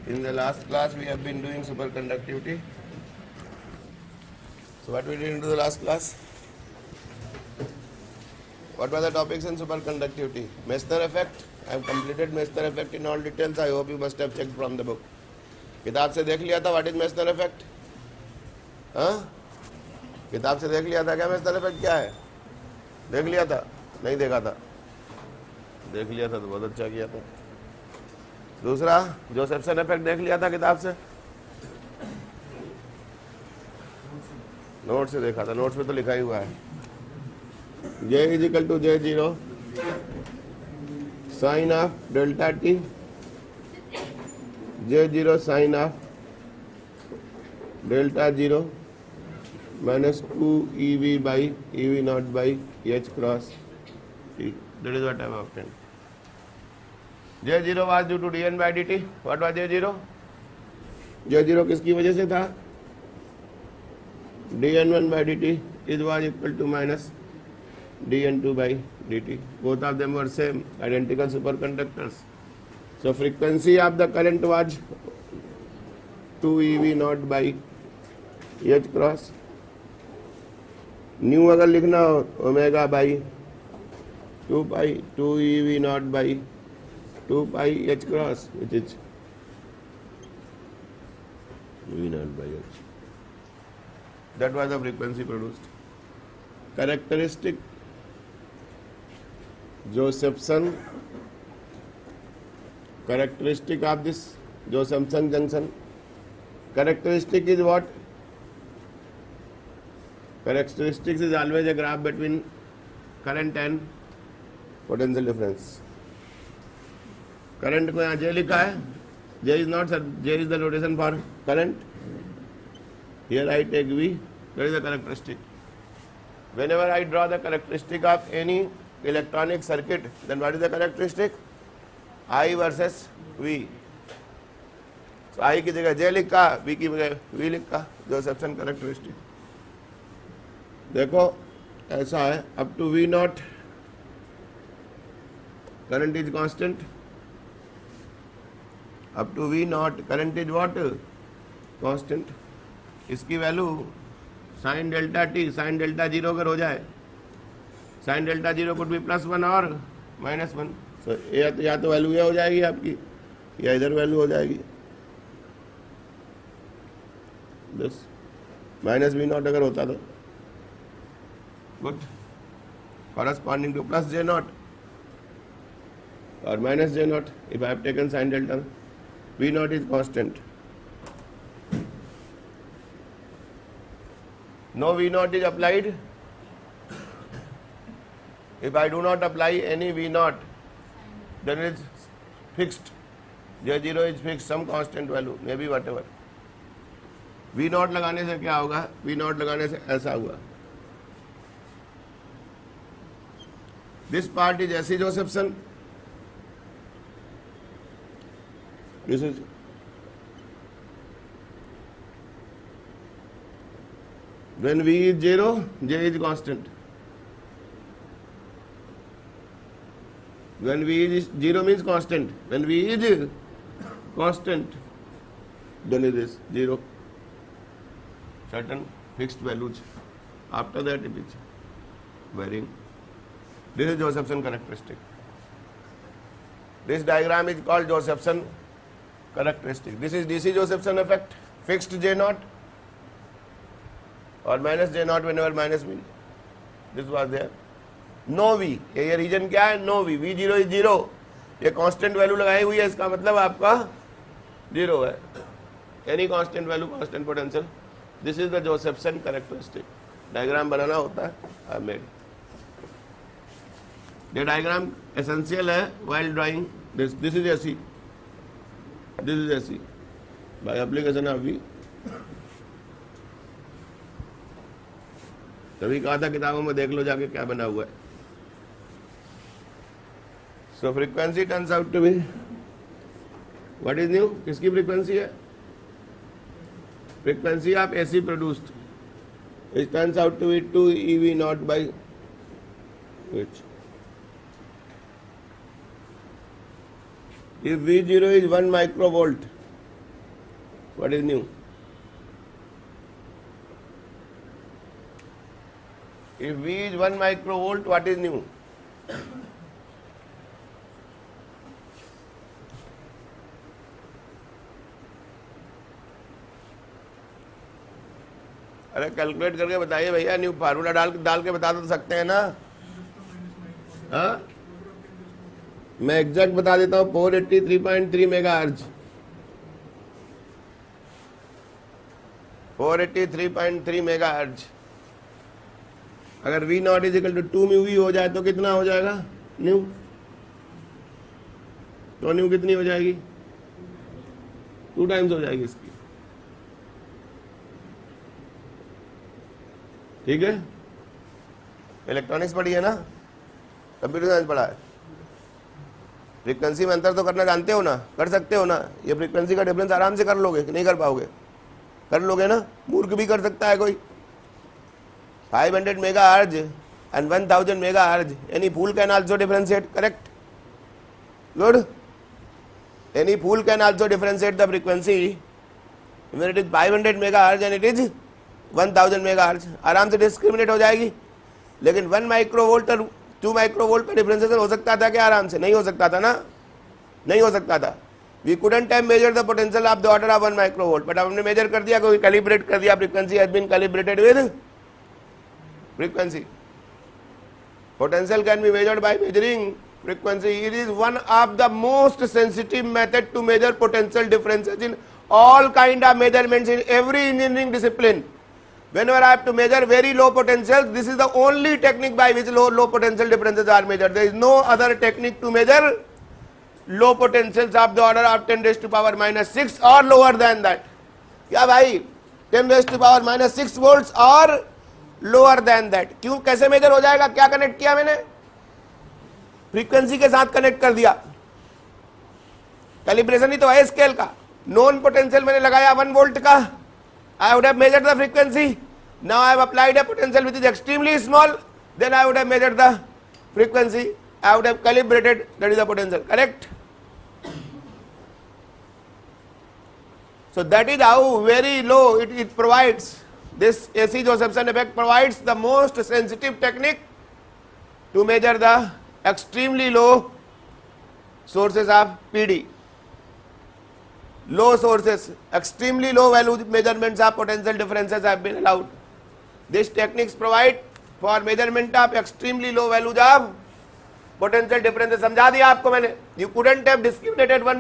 In the last class, we have been doing superconductivity. So, what we did into the last class? What were the topics in superconductivity? Messner effect. I have completed Messner effect in all details. I hope you must have checked from the book. किताब से देख लिया था what is Messner effect? हाँ? किताब से देख लिया था क्या Messner effect क्या है? देख लिया था? नहीं देखा था? देख लिया था तो बहुत अच्छा किया था. दूसरा जोसेफ्सन इफेक्ट देख लिया था किताब से? नोट से देखा था. नोट्स में तो लिखा ही हुआ है. J is equal to J0 sine of delta t, J0 sine of delta 0 minus 2 EV by EV naught by H cross T. That is what I have obtained. J0 was due to dN by dt. What was J0? J0 किसकी वजह से था? dN1 by dt is was equal to minus dN2 by dt. Both of them were same, identical superconductors. So frequency of the current was 2 EV naught by H cross. New अगर लिखना हो omega by 2 pi 2 EV naught by 2 pi H cross, which is V naught by H. That was the frequency produced. Characteristic Josephson, characteristic of this Josephson junction. Characteristic is what? Characteristics is always a graph between current and potential difference. Current को यहाँ J लिखा है. J is not, sir, J is the notation for current. Here I take V. That is the characteristic. Whenever I draw the characteristic of any electronic circuit, then what is the characteristic? I versus V. So I की जगह J लिखा, V की जगह V लिखा. जोसेफ्सन characteristic. देखो ऐसा है, up to V naught current is constant. Up to V naught current is what? Constant. इसकी value sine delta T, sign delta 0 अगर हो जाए, साइन डेल्टा 0 कुड भी +1 और -1. सो या तो वैल्यू ये हो जाएगी आपकी, या इधर वैल्यू हो जाएगी. बस माइनस V naught अगर होता तो good, corresponding two plus J naught और minus J naught. If I have taken sine delta, V naught is constant. No V naught is applied. If I do not apply any V naught, then it is fixed. J0 is fixed, some constant value, maybe whatever. V naught लगाने से क्या होगा? V naught लगाने से ऐसा हुआ. This part is AC Josephson. This is when V is 0, J is constant. When V is 0 means constant. When V is constant, then it is 0. Certain fixed values. After that it is varying. This is Josephson characteristic. This diagram is called Josephson characteristic. This is DC Josephson effect, fixed J naught और minus J naught whenever minus mean. This was there. No V. ये reason क्या है? No V. V0 is 0. ये constant value लगाई हुई है, इसका मतलब आपका 0 है. Any constant value, constant potential. This is the Josephson characteristic. Diagram बनाना होता है. I made. ये डायग्राम एसेंशियल है while drawing this. This is AC. This is AC. By application of V. तभी कहा था किताबों में देख लो जाके क्या बना हुआ है. So frequency turns out to be what is new? किसकी frequency है? Frequency of AC produced. It turns out to be 2 EV naught by H. If V0 is 1 microvolt, What is new? If V is 1 microvolt, what is new? अरे calculate करके बताइए भैया, new formula डाल के बता तो सकते हैं ना? हाँ, मैं एग्जैक्ट बता देता हूँ, 483.3 मेगाहर्ट्ज, 483.3 मेगाहर्ट्ज। अगर V naught is equal to 2 mu V हो जाए तो कितना हो जाएगा न्यू? तो न्यू कितनी हो जाएगी? 2 टाइम्स हो जाएगी इसकी। ठीक है, इलेक्ट्रॉनिक्स पढ़ी है ना, कंप्यूटर साइंस पढ़ा है। फ्रीक्वेंसी में अंतर तो करना जानते हो ना, कर सकते हो ना? ये फ्रीक्वेंसी का डिफरेंस आराम से कर लोगे कि नहीं कर पाओगे? कर लोगे ना, मूर्ख भी कर सकता है कोई। 500 megahertz and 1000 megahertz, any fool can also differentiate, correct? Good. Any fool can also differentiate the frequency when it is 500 megahertz and it is 1000 megahertz, आराम से डिस्क्रिमिनेट हो जाएगी। लेकिन 1 माइक्रोवोल्ट और 2 माइक्रोवोल्ट का डिफरेंशिएशन हो सकता था क्या? आराम से नहीं हो सकता था ना, नहीं हो सकता था। We couldn't have measured the potential of the order of 1 microvolt, but हमने मेजर कर दिया, कोई कैलिब्रेट कर दिया, frequency has been calibrated with frequency. Potential can be measured by measuring frequency. It is one of the most sensitive method to measure potential differences in all kind of measurements in every engineering discipline. Whenever I have to measure very low potentials, this is the only technique by which low potential differences are measured. There is no other technique to measure low potentials of the order of 10 raised to power minus 6 or lower than that. क्या भाई, 10 raised to power minus 6 volts और lower than that? क्यों, कैसे major हो जाएगा? क्या connect किया मैंने? फ्रीक्वेंसी के साथ कनेक्ट कर दिया। कैलिब्रेशन ही तो है स्केल का। नॉन पोटेंशियल मैंने लगाया 1 वोल्ट का, I would have measured the frequency. Now I have applied a potential which is extremely small, then I would have measured the frequency, I would have calibrated, that is the potential, correct? So that is how very low it provides. This AC Josephson effect provides the most sensitive technique to measure the extremely low sources of PD. Low sources, extremely low value measurements of potential differences have been allowed. These techniques provide for measurement of extremely low values of potential differences. समझा दिया आपको मैंने। You couldn't have discriminated 1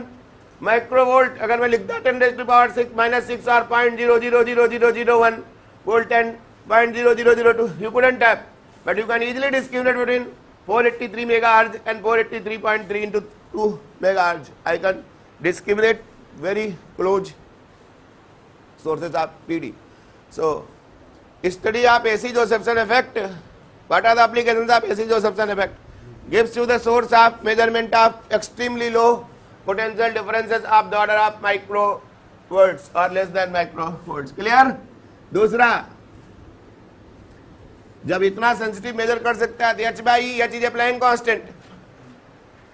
microvolt अगर मैं लिखता 10 raised to power 6 minus 6 or 0.000001 volt and 0.0002, you couldn't have, but you can easily discriminate between 483 megahertz and 483.3 into 2 megahertz. I can discriminate very close sources of PD. So study of AC Josephson effect. What are the applications of AC Josephson effect? Gives you the source of measurement of extremely low potential differences of the order of microvolts or less than microvolts. Clear? दूसरा, जब इतना sensitive major कर सकता है, H by यह चीज Planck constant.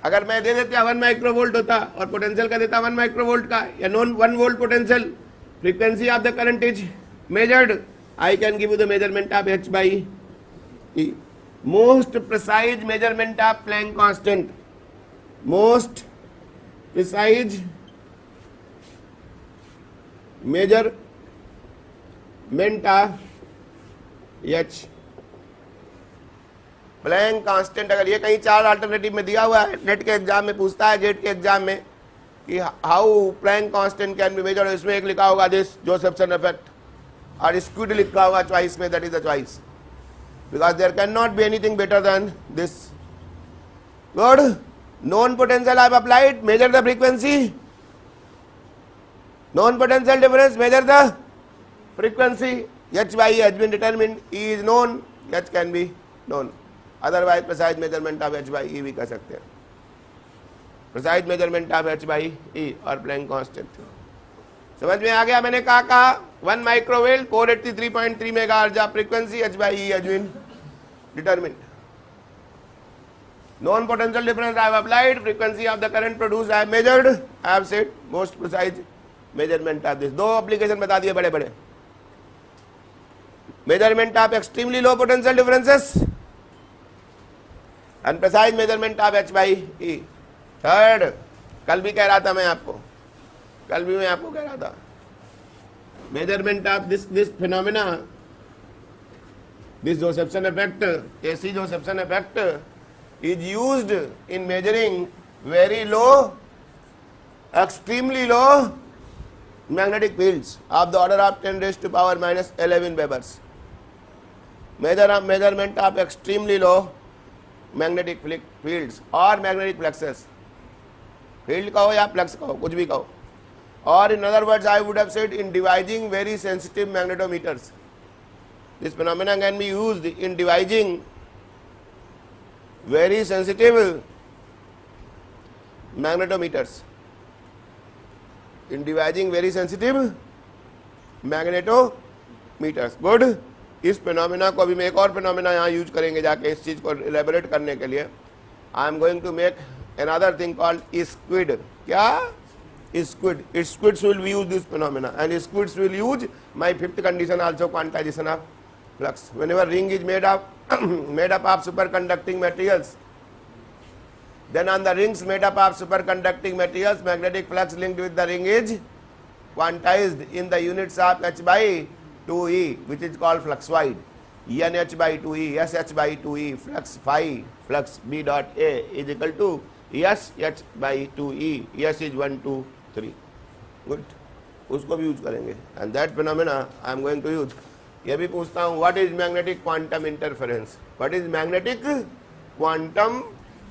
अगर मैं दे देता 1 माइक्रोवोल्ट होता और पोटेंशियल का देता 1 माइक्रोवोल्ट का या known 1 volt potential, frequency of the current is measured, I can give you the measurement of h by e. Most precise measurement of Planck constant, most precise measurement of h Planck constant. अगर ये कहीं 4 alternative में दिया हुआ है, net के exam में पूछता है, गेट के एग्जाम में कि how Planck constant can be measured, इसमें एक लिखा होगा दिस जोसेफसन इफेक्ट और स्क्विड लिखा होगा चॉइस में, that is the choice, because there can not be anything better than this. Good. Known potential I have applied, measure the frequency, known potential difference, measure the frequency, h by e has been determined, e is known, h can be known, otherwise precise measurement of h by e भी कह सकते हैं, precise measurement of h by e और Planck constant। समझ में आ गया? मैंने कहा 1 microvolt 483.3 megahertz of frequency, h by e has been determined, non potential difference I have applied, frequency of the current produced I have measured, I have said most precise measurement of this, 2 application बता दिए बड़े बड़े, measurement of extremely low potential differences and precise measurement of H by E. Third, कल भी कह रहा था मैं आपको, कल भी मैं आपको कह रहा था, measurement of this phenomena, this Josephson effect, AC Josephson effect is used in measuring very low, extremely low magnetic fields of the order of 10 raised to power minus 11 Webers. Measurement of extremely low magnetic fields or magnetic fluxes, field कहो या flux कहो, कुछ भी कहो, or in other words I would have said in devising very sensitive magnetometers. This phenomenon can be used in devising very sensitive magnetometers, in devising very sensitive magnetometers. Good. इस phenomena को अभी मैं एक और फिनोमेना यहाँ use करेंगे जाके इस चीज को इलेबोरेट करने के लिए. I am going to make another thing called squid. क्या? Squid. Squids will use this phenomena and squids will use my fifth condition also, quantisation of flux. Whenever ring is made up of superconducting materials, then on the rings made up of superconducting materials, magnetic flux linked with the ring is quantized in the units of h by 2e, which is called fluxoid. nh by 2e, sh by 2e, flux phi, flux b dot a is equal to sh by 2e. s is 1 2 3. Good. उसको भी use करेंगे and that phenomena I am going to use. ये भी पूछता हूँ, what is magnetic quantum interference? What is magnetic quantum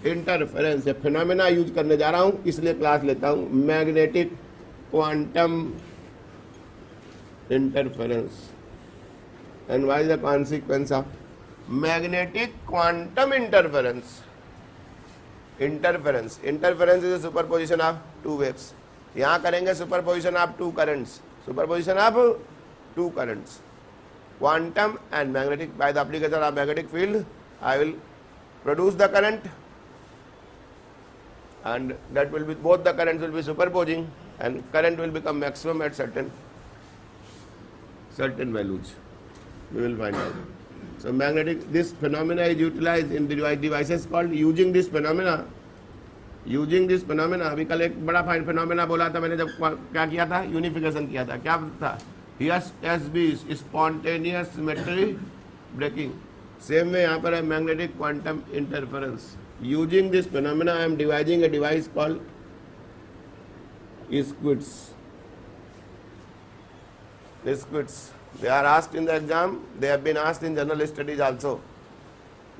interference? ये phenomena use करने जा रहा हूँ, इसलिए क्लास लेता हूँ. magnetic quantum interference. And what is the consequence of magnetic quantum interference? Interference is a superposition of two waves. यहाँ करेंगे superposition of two currents. Superposition of two currents. Quantum and magnetic. By the application of magnetic field, I will produce the current, and that will be, both the currents will be superposing, and current will become maximum at certain values. We will find out. So magnetic, this phenomena is utilized in devices called, using this phenomena. अभी कल एक बड़ा fine phenomena बोला था मैंने, जब क्या किया था, यूनिफिकेशन किया था. क्या था? SSB, spontaneous symmetry breaking. Same में यहाँ पर है magnetic quantum interference. Using this phenomena I am devising a device called squids. Squids. They are asked in the exam. They have been asked in general studies also.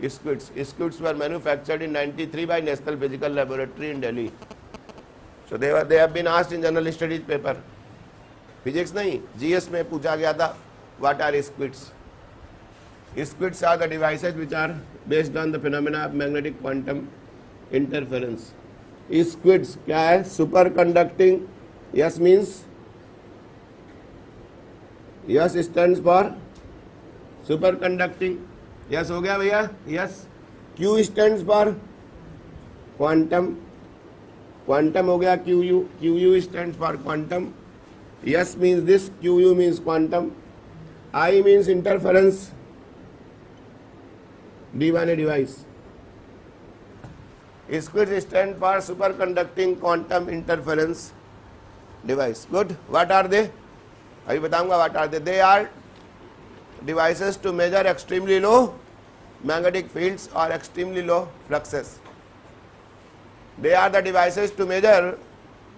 Squids. Squids were manufactured in 93 by National Physical Laboratory in Delhi. So they have been asked in general studies paper. Physics नहीं, GS में पूछा गया था, what are squids? Squids are the devices which are based on the phenomena of magnetic quantum interference. Squids क्या है? Superconducting. S means, S stands for superconducting. Yes हो गया भैया? Yes. Q stands for quantum. Quantum हो गया QU. QU stands for quantum. S means this, QU means quantum. I means interference. D1 a device. Squids stand for superconducting quantum interference device. Good. What are they? अभी बताऊंगा what are they. They are devices to measure extremely low magnetic fields or extremely low fluxes. They are the devices to measure.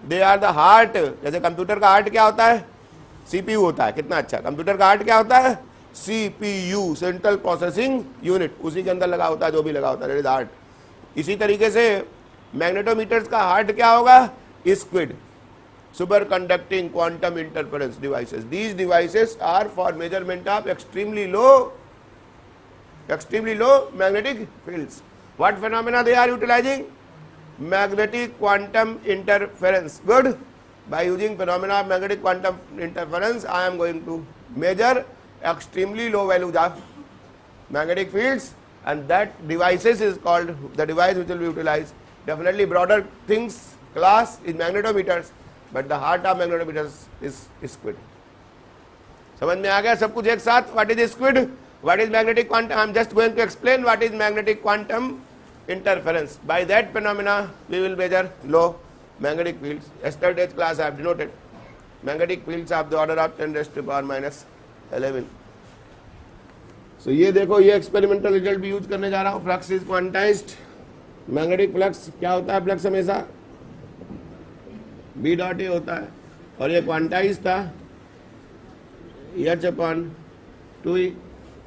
They are the heart. जैसे computer का heart क्या होता है? CPU होता है. कितना अच्छा. कंप्यूटर का हार्ट क्या होता है? CPU, central processing unit. उसी के अंदर लगा होता है जो भी लगा होता है, हार्ट. इसी तरीके से मैग्नेटोमीटर्स का हार्ट क्या होगा? Squid. Superconducting quantum interference devices. These devices are for measurement of extremely low magnetic fields. What phenomena they are utilizing? Magnetic quantum interference. Good. By using phenomena of magnetic quantum interference, I am going to measure extremely low values of magnetic fields, and that devices is called, the device which will be utilized. Definitely broader things class is magnetometers. but the heart of magnetometer is squid. समझ में आ गया सब कुछ एक साथ? What is squid? What is magnetic quantum? I am just going to explain what is magnetic quantum interference. By that phenomena, we will measure low magnetic fields. Yesterday's class I have denoted magnetic fields of the order of 10 raised to power minus 11. So ये देखो, ये experimental result भी use करने जा रहा हूँ. Flux is quantized. Magnetic flux क्या होता है? फ्लक्स हमेशा बी डॉट ए होता है और ये क्वांटाइज था एच अपॉन 2e.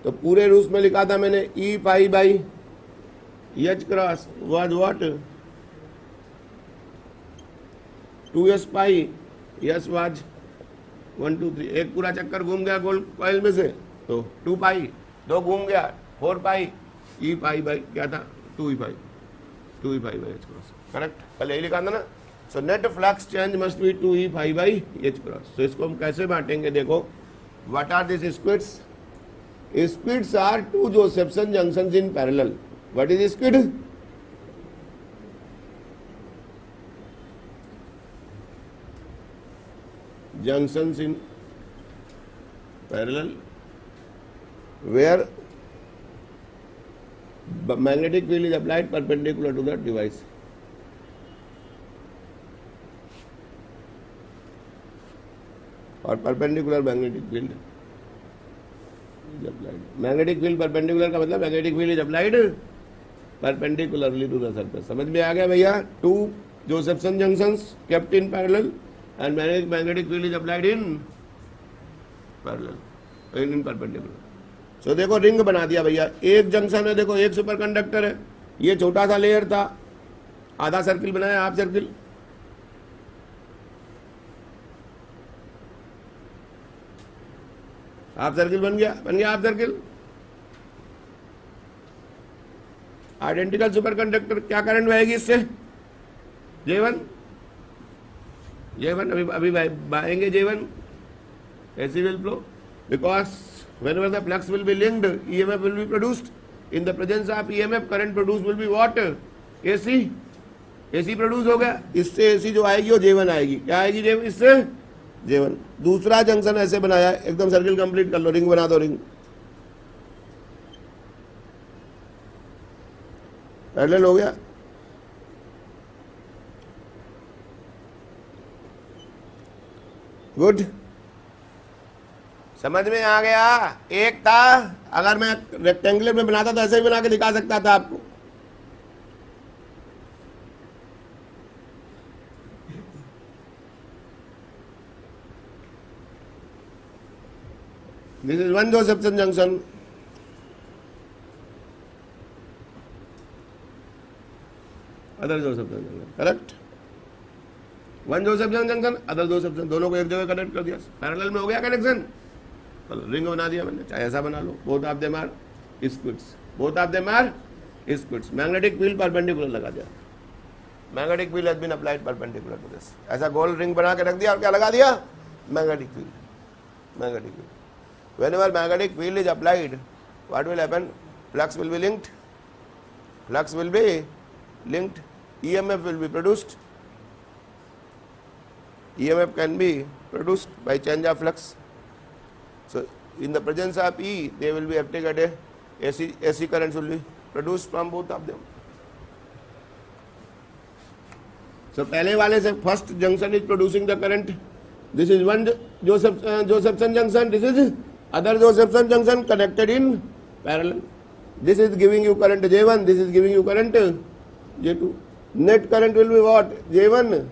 तो पूरे रूप में लिखा था मैंने E pi by H cross was what 2s pi, yes was 1 2 3. एक पूरा चक्कर घूम गया गोल कॉइल में से तो 2 पाई, 2 घूम गया 4 पाई, ई पाई बाई क्या था 2e pi by H cross. Correct? कल यही लिखा था ना. So net flux change must be 2e pi by H cross. तो इसको हम कैसे बांटेंगे? देखो, what are this squids? Squids are two Josephson junctions in parallel. What is squid? Junctions in parallel where magnetic field is applied perpendicular to the device. और perpendicular magnetic field magnetic field perpendicular का मतलब magnetic field is applied perpendicularly to the surface. समझ में आ गया भैया? 2 Josephson junctions kept in parallel and magnetic field is applied in parallel in perpendicular. So देखो ring बना दिया भैया. एक जंक्शन है, देखो एक सुपर कंडक्टर है, ये छोटा सा लेयर था, आधा सर्किल बनाया, हाफ सर्किल. हाफ सर्किल बन गया half circle. Identical super conductor, क्या करंट बहेगी इससे? J1 अभी बहेंगे J1. AC will flow because whenever the flux will be linked, EMF will be produced. In the presence of EMF, current produced will be what? AC produce हो गया. इससे AC जो आएगी वो J1 आएगी. क्या आएगी J1? इससे J1. दूसरा जंक्शन ऐसे बनाया, एकदम सर्किल कंप्लीट कर लो, रिंग बना दो. रिंग पैरेलल हो गया. गुड. समझ में आ गया? एक था, अगर मैं रेक्टेंगुलर में बनाता तो ऐसे ही बना के दिखा सकता था आपको. This is one Josephson junction. Other Josephson junction. Correct? One Josephson junction, other Josephson. दोनों को एक जगह कनेक्ट कर दिया. पैरेलल में हो गया कनेक्शन. चलो रिंग बना दिया मैंने, चाहे ऐसा बना लो. Both of them are squids. Both of them are squids. Magnetic field perpendicular लगा दिया. Magnetic field has been applied perpendicular to this. ऐसा गोल रिंग बना के रख दिया और क्या लगा दिया? Magnetic field. Whenever magnetic field is applied, what will happen? Flux will be linked. EMF will be produced. EMF can be produced by change of flux. So, in the presence of E, they will be acting at a AC currents will be produced from both of them. So, पहले वाले से first junction is producing the current. This is one Josephson junction. This is other Josephson junction connected in parallel. This is giving you current J1, this is giving you current J2. Net current will be what? J1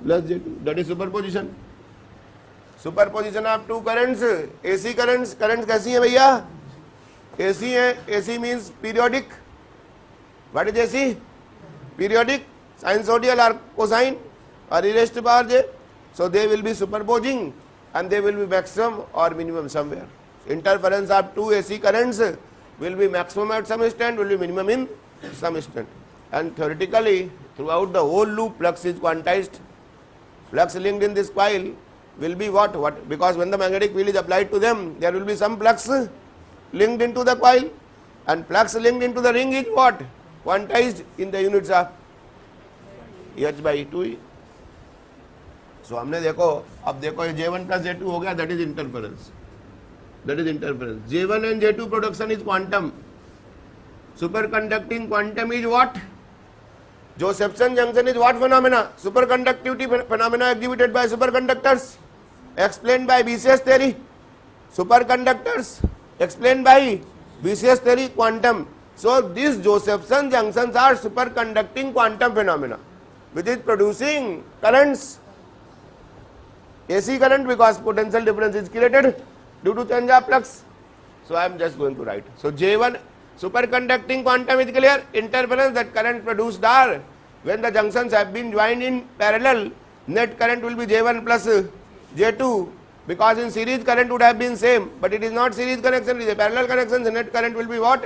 plus J2. That is superposition. Superposition of two currents. AC currents कैसी है भैया? AC है. AC means periodic. What is AC? Periodic. Sinusoidal or cosine or e raised to power j. So they will be superposing. And they will be maximum or minimum somewhere. Interference of two AC currents will be maximum at some instant, will be minimum in some instant. And theoretically, throughout the whole loop, flux is quantized. Flux linked in this coil will be what? Because when the magnetic field is applied to them, there will be some flux linked into the coil. And flux linked into the ring is what? Quantized in the units of H by 2e. सो हमने देखो, अब देखो ये J1 plus J2 हो गया, that is interference, that is interference. J1 and J2 production is quantum. Superconducting quantum is what? Josephson junction is what phenomena? Superconductivity phenomena exhibited by superconductors, explained by BCS theory. Superconductors explained by BCS theory, quantum. So these Josephson junctions are superconducting quantum phenomena, which is producing currents, AC current, because potential difference is created due to change of flux. So I am just going to write. So J1 superconducting quantum is clear. Interference, that current produced are when the junctions have been joined in parallel, net current will be J1 plus J2, because in series current would have been same, but it is not series connection, it is a parallel connection. The net current will be what?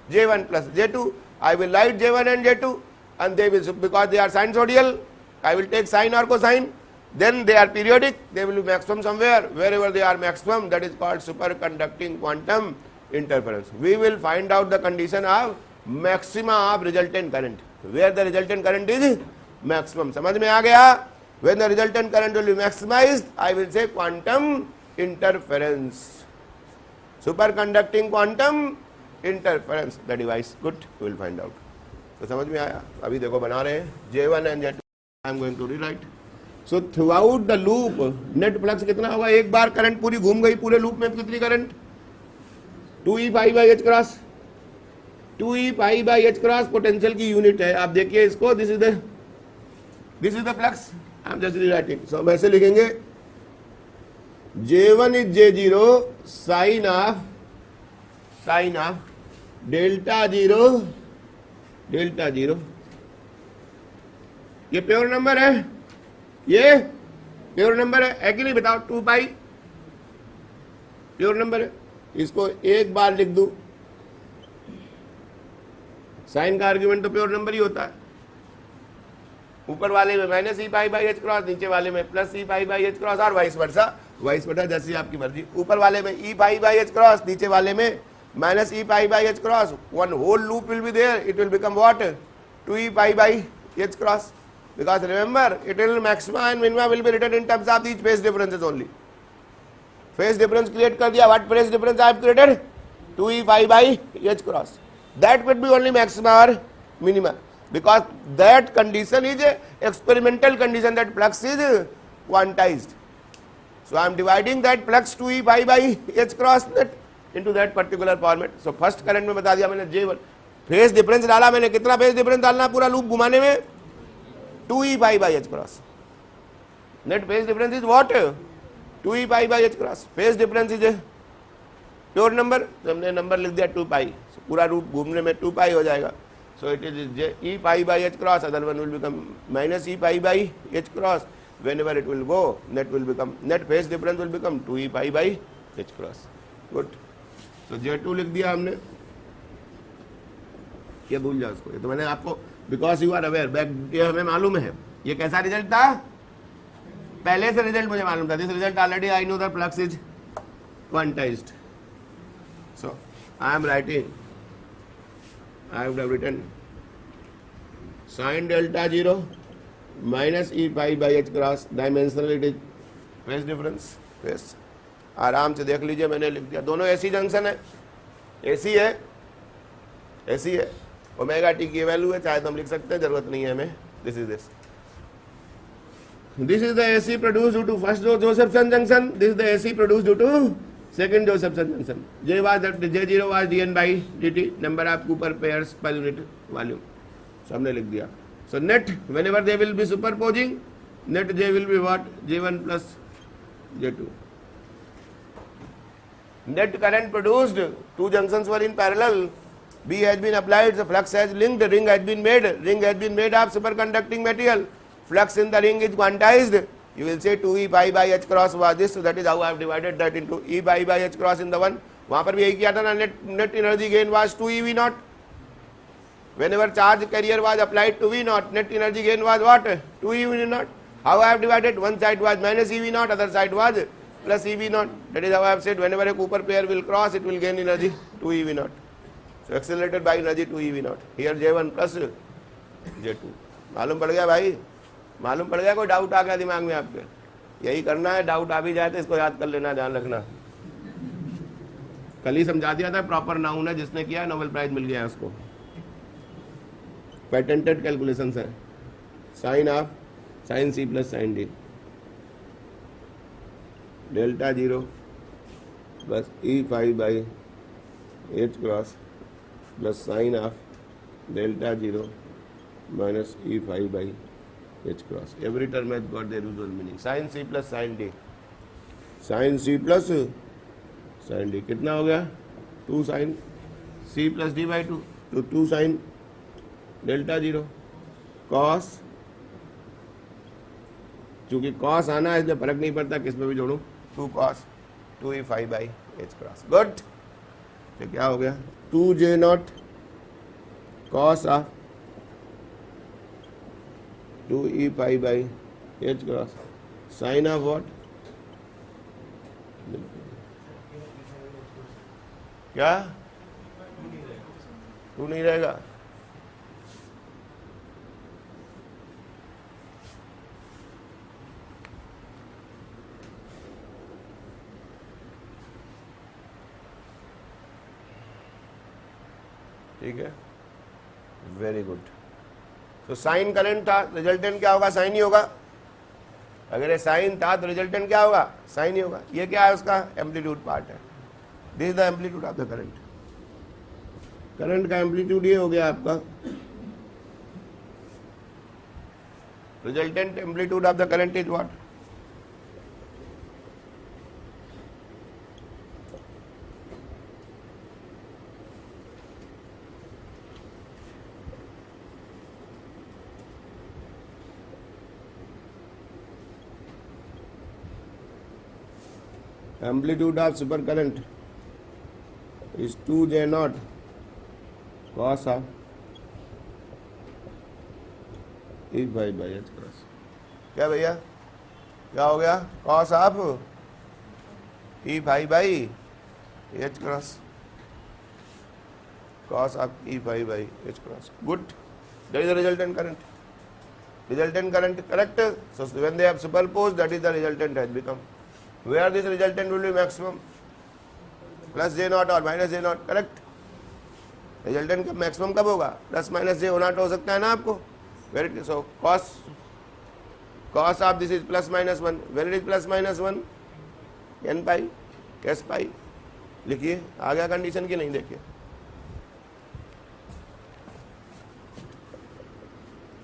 J1 plus J2. I will write J1 and J2, and they will, because they are sinusoidal, I will take sine or cosine. Then they are periodic, they will be maximum somewhere. Wherever they are maximum, that is called superconducting quantum interference. We will find out the condition of maxima of resultant current, where the resultant current is maximum. समझ में आ गया? When the resultant current will be maximized, I will say quantum interference. Superconducting quantum interference, the device. Good, we will find out. तो समझ में आया? अभी देखो बना रहे हैं J1 and J2. I am going to rewrite. So throughout the loop, net flux कितना होगा? एक बार करंट पूरी घूम गई पूरे लूप में, कितनी current? 2E pi by H cross. 2E pi by H cross potential की यूनिट है. आप देखिए इसको, this is the flux. I am just rewriting. So हम ऐसे लिखेंगे J1 is J0 sine of delta zero. ये प्योर नंबर है, ये प्योर नंबर है कि नहीं? बताओ. 2 पाई प्योर नंबर है. इसको एक बार लिख दूं. साइन का आर्ग्यूमेंट तो प्योर नंबर ही होता है. ऊपर वाले में minus e pi by H cross, नीचे वाले में plus e pi by H cross, और वाइस वर्सा जैसी आपकी मर्जी. ऊपर वाले में e pi by H cross, नीचे वाले में minus e pi by H cross. One whole loop will be there. It will become what? 2E pi by H cross. Because remember, eternal maxima and minima will be written in terms of these phase differences only. Phase difference create कर दिया. What phase difference I have created? 2E pi by H cross. That would be only maxima or minima. Because that condition is a experimental condition, that flux is quantized. So I am dividing that flux 2E pi by H cross net into that particular format. So first current में बता दिया मैंने J1. Phase difference डाला मैंने. कितना phase difference डालना पूरा loop घुमाने में? 2E pi by H cross. Net phase difference is what? 2E pi by H cross. Phase difference is a pure number. तो हमने नंबर लिख दिया 2 pi. So पूरा रूट घूमने में 2 pi हो जाएगा. So it is E pi by H cross. Other one will become minus E pi by H cross. Whenever it will go, net phase difference will become 2E pi by H cross. Good. So J2 लिख दिया हमने. ये भूल जाओ उसको. ये तो मैंने आपको, because you are aware, back ये हमें मालूम है. ये कैसा रिजल्ट था? पहले से रिजल्ट मुझे मालूम था. This result already I know the flux is quantised. So I am writing, I have written sine delta zero minus e pi by H cross. Dimensional it is phase difference. Phase आराम से देख लीजिए, मैंने लिख दिया. दोनों AC junction है, AC है. ओमेगा टी की वैल्यू है, चाहे तो हम लिख सकते हैं, जरूरत नहीं है हमें. This is the AC produce due to first Josephson junction. This is the AC produce due to second Josephson junction. J0 was dN by dt, number of Cooper pairs per unit volume. So हमने लिख दिया. So net whenever they will be superposing, net J will be what? J1 plus J2. Net current produced, two junctions were in parallel. B has been applied, the flux has linked, ring has been made of superconducting material. Flux in the ring is quantized. You will say 2E pi by H cross was this, so that is how I have divided that into E pi by H cross in the one. वहाँ पर भी यही किया था ना. net energy gain was 2E V naught. Whenever charge carrier was applied to V naught, net energy gain was what? 2E V naught. How I have divided? One side was minus E V naught, other side was plus E V naught. That is how I have said whenever a Cooper pair will cross, it will gain energy 2E V naught. So accelerated by energy 2E V naught. Here J1 plus J2. मालूम पड़ गया भाई? मालूम पड़ गया? कोई doubt आ गया दिमाग में आपके? यही करना है, डाउट आ भी जाए तो इसको याद कर लेना, ध्यान रखना। कल ही समझा दिया था, प्रॉपर नाउन है, जिसने किया नोबेल प्राइज मिल गया है उसको। पेटेंटेड कैलकुलेशंस है। Sine of sine c plus sine d, delta 0 plus e five by H cross plus sine of delta 0 minus e five by H cross. Every term has got their usual meaning. Sine c plus sine d, sine c plus sine d कितना हो गया? 2 sine c plus d by 2, तो 2 sine delta 0 cos, चूंकि cos आना है इसलिए फर्क नहीं पड़ता किस में भी जोड़ूं, 2 cos 2 e five by H cross. Good, तो क्या हो गया? 2 J naught cos of 2 e five by H cross sine of what? क्या 2 नहीं रहेगा? ठीक है, वेरी गुड। तो साइन करंट था, रिजल्टेंट क्या होगा? साइन ही होगा। अगर ये साइन था तो रिजल्टेंट क्या होगा? साइन ही होगा। ये क्या है? उसका एम्पलीट्यूड पार्ट है। This is the amplitude of the current. Current का एम्पलीट्यूड ये हो गया आपका। Resultant amplitude of the current is what? Amplitude of supercurrent is 2 J naught cos of E five by H cross. क्या भैया, क्या हो गया? cos of E five by H cross, cos of E five by H cross. Good, that is the resultant current. Resultant current, correct? So when they have superposed, that is the resultant has become. Where this resultant will be maximum? Plus J naught और minus J naught, correct? Resultant का maximum कब होगा? Plus minus J not हो सकता है ना आपको। Very so cos of this is plus minus 1, where it is plus minus 1 n pi s pi. लिखिए, आ गया कंडीशन की नहीं? देखिए,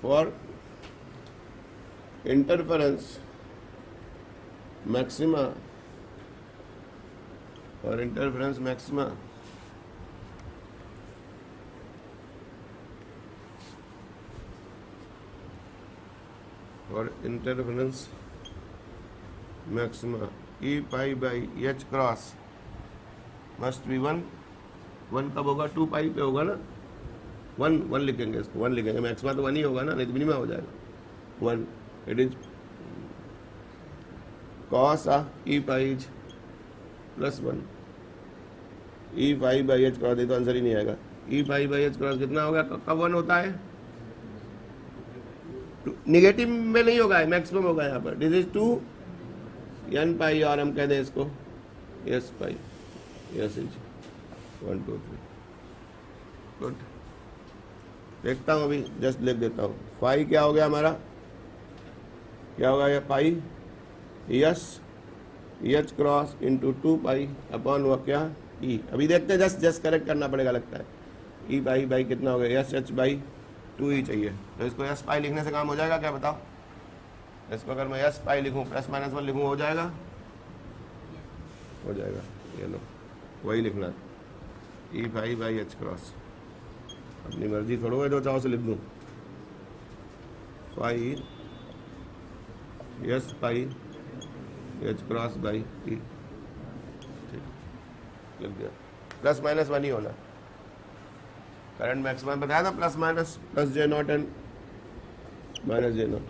फॉर इंटरफेरेंस मैक्सिमा और इंटरफेरेंस मैक्सिमा और interference maxima e pi by H cross must be 1। 1 कब होगा? 2 पाई पे होगा ना। 1 लिखेंगे, इसको 1 लिखेंगे। मैक्सिमा तो 1 ही होगा ना, नहीं तो मिनिमा हो जाएगा 1। It is cos of E pi plus 1 E five by H cross. तो आंसर ही नहीं आएगा। ई फाइव बाई एच क्रॉस कितना होगा? कब 1 होता है? निगेटिव में नहीं होगा, मैक्सिमम होगा यहाँ पर। दिस इज 2 एन पाई, और हम कह दें इसको S pi. S is 1 2 3। Good, देखता हूँ अभी, जस्ट लिख देता हूँ। फाई क्या हो गया हमारा? क्या होगा ये? Pi yes h cross into 2 pi upon वो क्या? ई। अभी देखते हैं, जस्ट करेक्ट करना पड़ेगा लगता है। ई पाई बाई कितना हो गया? एस एच बाई 2 ई चाहिए, तो इसको एस पाई लिखने से काम हो जाएगा क्या? बताओ। इसको अगर मैं एस पाई लिखूँ प्लस माइनस 1 लिखूँ, हो जाएगा? हो जाएगा। ये लो, वही लिखना है, e five by H cross. अपनी मर्जी थोड़ा है, जो चाहो से लिख दूँ। Five s pi h cross by e, ठीक, लिख दिया। प्लस माइनस 1 ही होना। करंट मैक्सिमम बताया था, plus minus, plus J not and minus J not.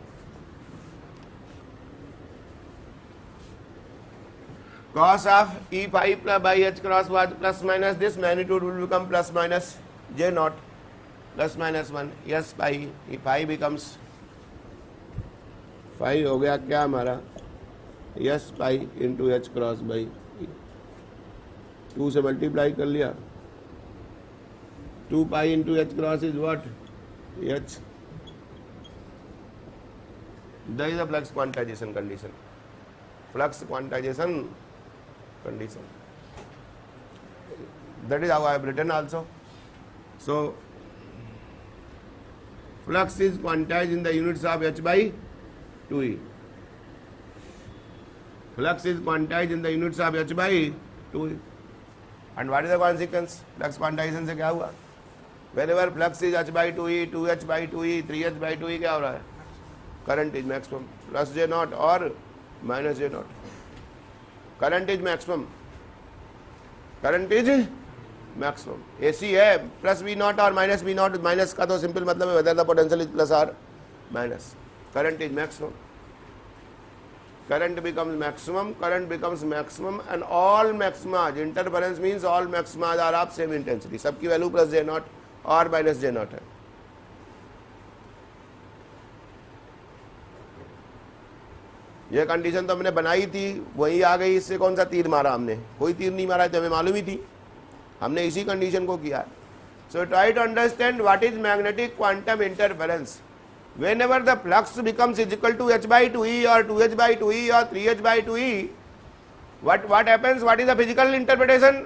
cos of E pi by H cross was plus minus this magnitude will become plus minus J naught plus minus 1 yes pi E pi becomes 5 हो गया क्या हमारा yes pi into H cross by 2 से multiply कर लिया 2 pi into H cross is what H that is the flux quantization condition flux quantization condition. That is how I have written also. So flux is quantized in the units of h by 2e. Flux is quantized in the units of h by 2e. And what is the consequence? Flux quantization से क्या हुआ? Whenever flux is h by 2e, 2h by 2e, 3h by 2e क्या हो रहा है? Current is maximum plus j naught or minus j naught. Current is maximum. Current is maximum. AC है plus V naught or minus V naught. Minus का तो simple मतलब है whether the potential is plus or minus. Current is maximum. Current becomes maximum. Current becomes maximum and all maxima. Interference means all maxima are of same intensity. सबकी value plus j naught or minus j naught है. ये condition तो हमने बनाई थी वही आ गई इससे कौन सा तीर मारा हमने कोई तीर नहीं मारा तो हमें मालूम ही थी हमने इसी कंडीशन को किया so try to understand what is magnetic quantum interference whenever the flux becomes is equal to h by 2e or 2h by 2e or 3h by 2e what happens what is the physical interpretation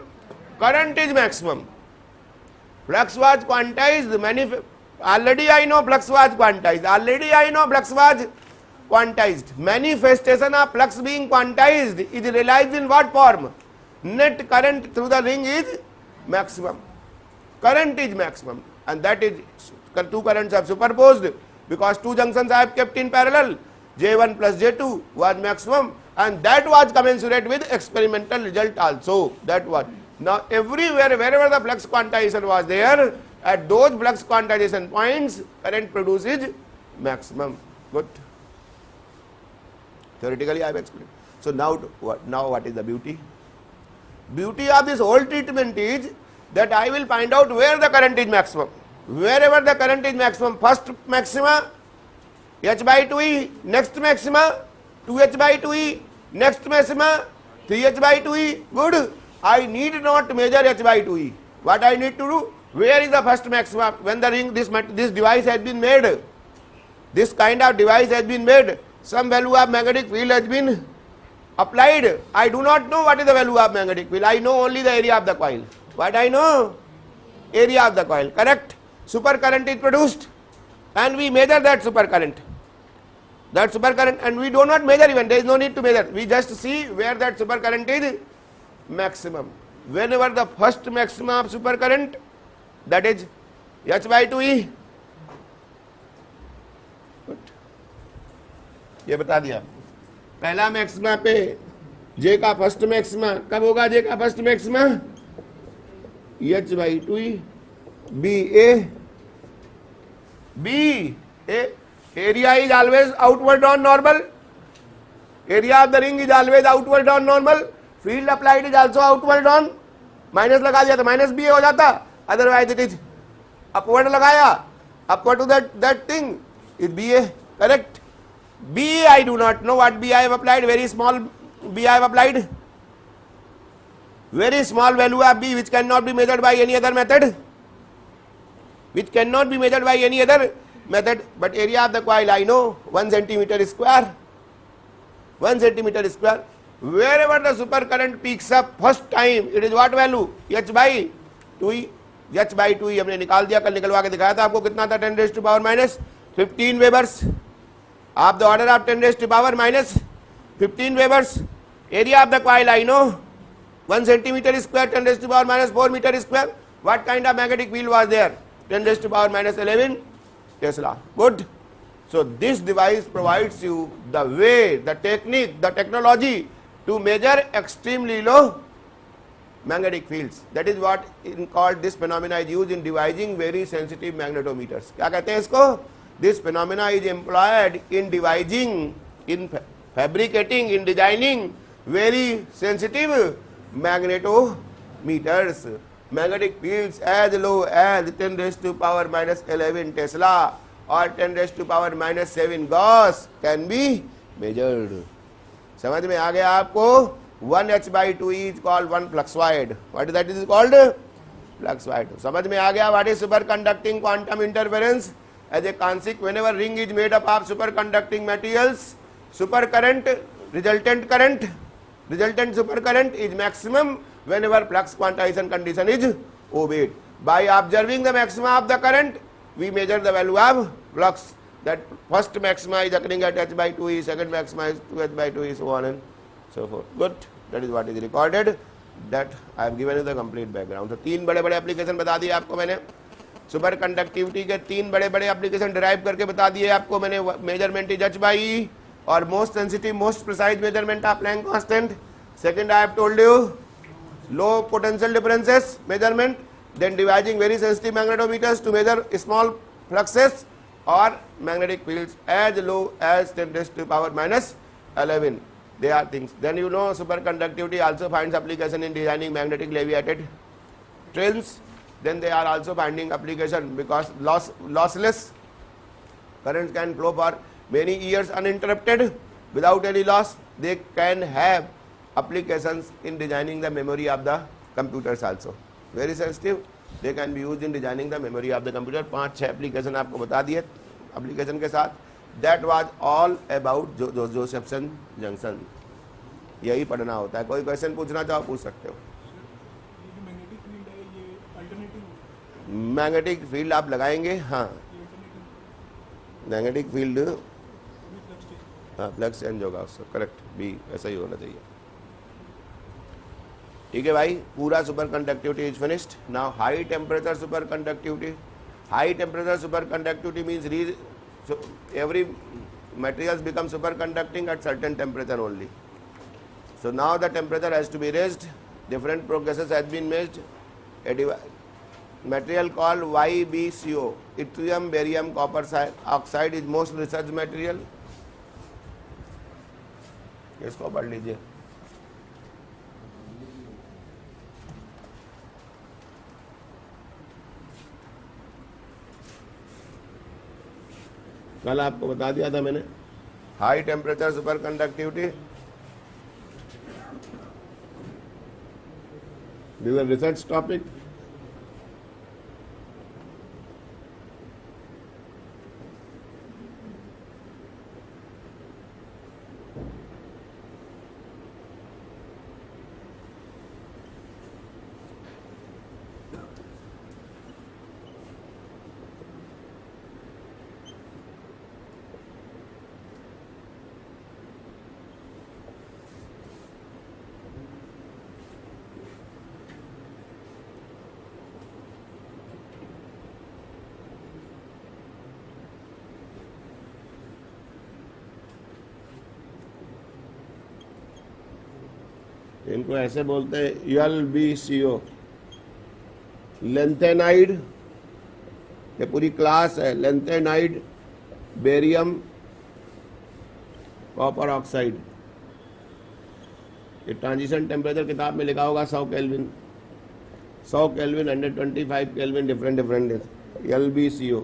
current is maximum flux was quantized already I know flux was quantized. Manifestation of flux being quantized is realized in what form? Net current through the ring is maximum. Current is maximum and that is two currents are superposed because two junctions I have kept in parallel. J1 plus J2 was maximum and that was commensurate with experimental result also. That was. Now everywhere wherever the flux quantization was there at those flux quantization points current produces maximum. Good. Theoretically I have explained. So now what is the beauty? Beauty of this whole treatment is that I will find out where the current is maximum. Wherever the current is maximum, first maxima h by 2e, next maxima 2h by 2e, next maxima 3h by 2e. Good. I need not measure h by 2e. What I need to do? Where is the first maxima? When the ring this device has been made, this kind of device has been made. Some value of magnetic field has been applied. I do not know what is the value of magnetic field. I know only the area of the coil. What I know? Area of the coil. Correct? Supercurrent is produced and we measure that supercurrent. That supercurrent and we do not measure even. There is no need to measure. We just see where that supercurrent is maximum. Whenever the first maximum of supercurrent that is h by 2e. ये बता दिया पहला maxima पे जे का first maxima कब होगा जे का first maxima h by 2e b a area is always outward on normal area of the ring is always outward on normal field applied is also outward on minus लगा दिया तो minus b हो जाता otherwise it is upward लगाया upward to that thing is ba correct B I do not know what B I have applied, very small B I have applied, very small value of B which cannot be measured by any other method, but area of the coil I know 1 centimeter square, 1 centimeter square. Wherever the supercurrent peaks up first time it is what value h by 2e, h by 2e हमने निकाल दिया कल निकलवा के दिखाया था आपको कितना था 10 raised to power minus 15 Webers of the order of 10 raised to power minus 15 Webers. Area of the coil I know 1 centimeter square 10 raised to power minus 4 meter square. What kind of magnetic field was there? 10 raised to power minus 11 Tesla. Good. So this device provides you the way, the technique, the technology to measure extremely low magnetic fields. That is what in called this phenomena is used in devising very sensitive magnetometers. क्या कहते हैं इसको? This phenomena is employed in devising, in fabricating, in designing very sensitive magnetometers. Magnetic fields as low as 10 raised to power minus 11 Tesla or 10 raised to power minus 7 Gauss can be measured. समझ में आ गया आपको? 1h/2e is called 1 fluxoid. What is that is called? Fluxoid. समझ में आ गया? What is superconducting quantum interference? As a consequence, whenever ring is made up of superconducting materials, supercurrent, resultant supercurrent is maximum whenever flux quantization condition is obeyed. By observing the maxima of the current, we measure the value of flux. That first maxima is occurring at h/2e, second maxima is 2h/2e, so on and so forth. Good. That is what is recorded. That I have given you the complete background. तो तीन बड़े बड़े application बता दिए आपको मैंने. Super conductivity के तीन बड़े बड़े एप्लीकेशन डिराइव करके बता दिए आपको मैंने. मेजरमेंट इज h/e और most sensitive most precise measurement of Planck constant. Second I have told you low potential differences measurement. Then devising very sensitive magnetometers to measure small fluxes or magnetic fields as low as 10⁻⁻11. They are things. Then you know superconductivity also finds application in designing magnetic leviated trains. Then they are also finding application because lossless currents can flow for many years uninterrupted without any loss. They can have applications in designing the memory of the computers also. Very sensitive. They can be used in designing the memory of the computer. 5-6 application आपको बता दिए application के साथ. That was all about Josephson junction. यही पढ़ना होता है. कोई क्वेश्चन पूछना चाहो पूछ सकते हो. मैग्नेटिक फील्ड आप लगाएंगे. हाँ मैग्नेटिक फील्ड हाँ फ्लक्स चेंज होगा उससे. करेक्ट. बी ऐसा ही होना चाहिए. ठीक है भाई. पूरा super conductivity is finished. Now high temperature super conductivity. High temperature super conductivity means every materials become superconducting at certain temperature only. So now the temperature has to be raised. Different progresses has been made. A material called YbCO, yttrium barium copper oxide is most research material. इसको पढ़ लीजिए. कल आपको बता दिया था मैंने. High temperature super conductivity this is research topic. इनको ऐसे बोलते हैं LbCO, लेंथेनाइड. ये पूरी क्लास है. Lanthanide barium copper oxide. ये ट्रांजिशन टेम्परेचर किताब में लिखा होगा 100 kelvin 125 kelvin different LbCO.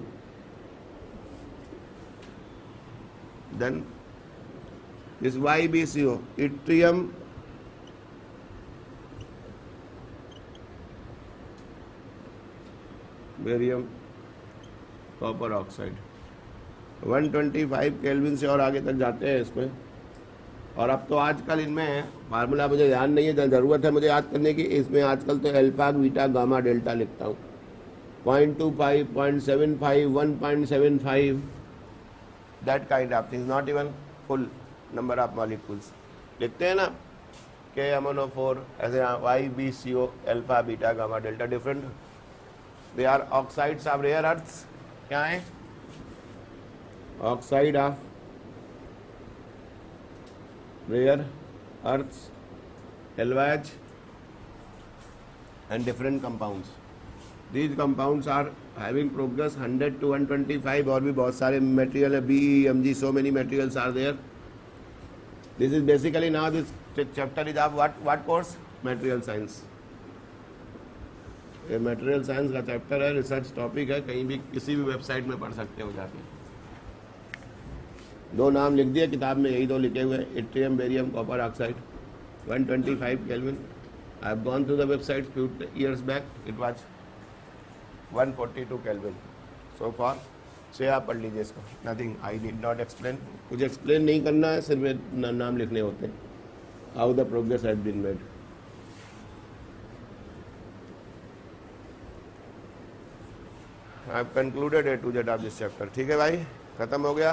Then this YbCO yttrium barium copper oxide. 125 kelvin से और आगे तक जाते हैं इसमें. और अब तो आजकल इनमें फार्मूला मुझे ध्यान नहीं है, ज़रूरत है मुझे याद करने की. इसमें आजकल तो अल्फा बीटा गामा डेल्टा लिखता हूँ. 0.25 0.75 1.75 that kind of things. Not even full number of molecules लिखते हैं ना. K-MnO4 ऐसे YbCO alpha beta gamma delta different. They are oxides of rare earths. क्या है? Oxide of rare earths, LOH, and different compounds. These compounds are having progress 100 to 125. और भी बहुत सारे material है. BeMg, so many materials are there. This is basically now this chapter is of what course? Material science. ये material science का chapter है. Research topic है. कहीं भी किसी भी वेबसाइट में पढ़ सकते हो जाके. दो नाम लिख दिए किताब में, यही दो लिखे हुए हैं, yttrium barium copper oxide 125 kelvin. I have gone through the website few years back, it was 142 kelvin. So for से आप पढ़ लीजिए इसको. Nothing, I need not explain. कुछ एक्सप्लेन नहीं करना है, सिर्फ नाम लिखने होते हैं. How the progress has been made. I have concluded A to Z of this chapter. ठीक है भाई, खत्म हो गया.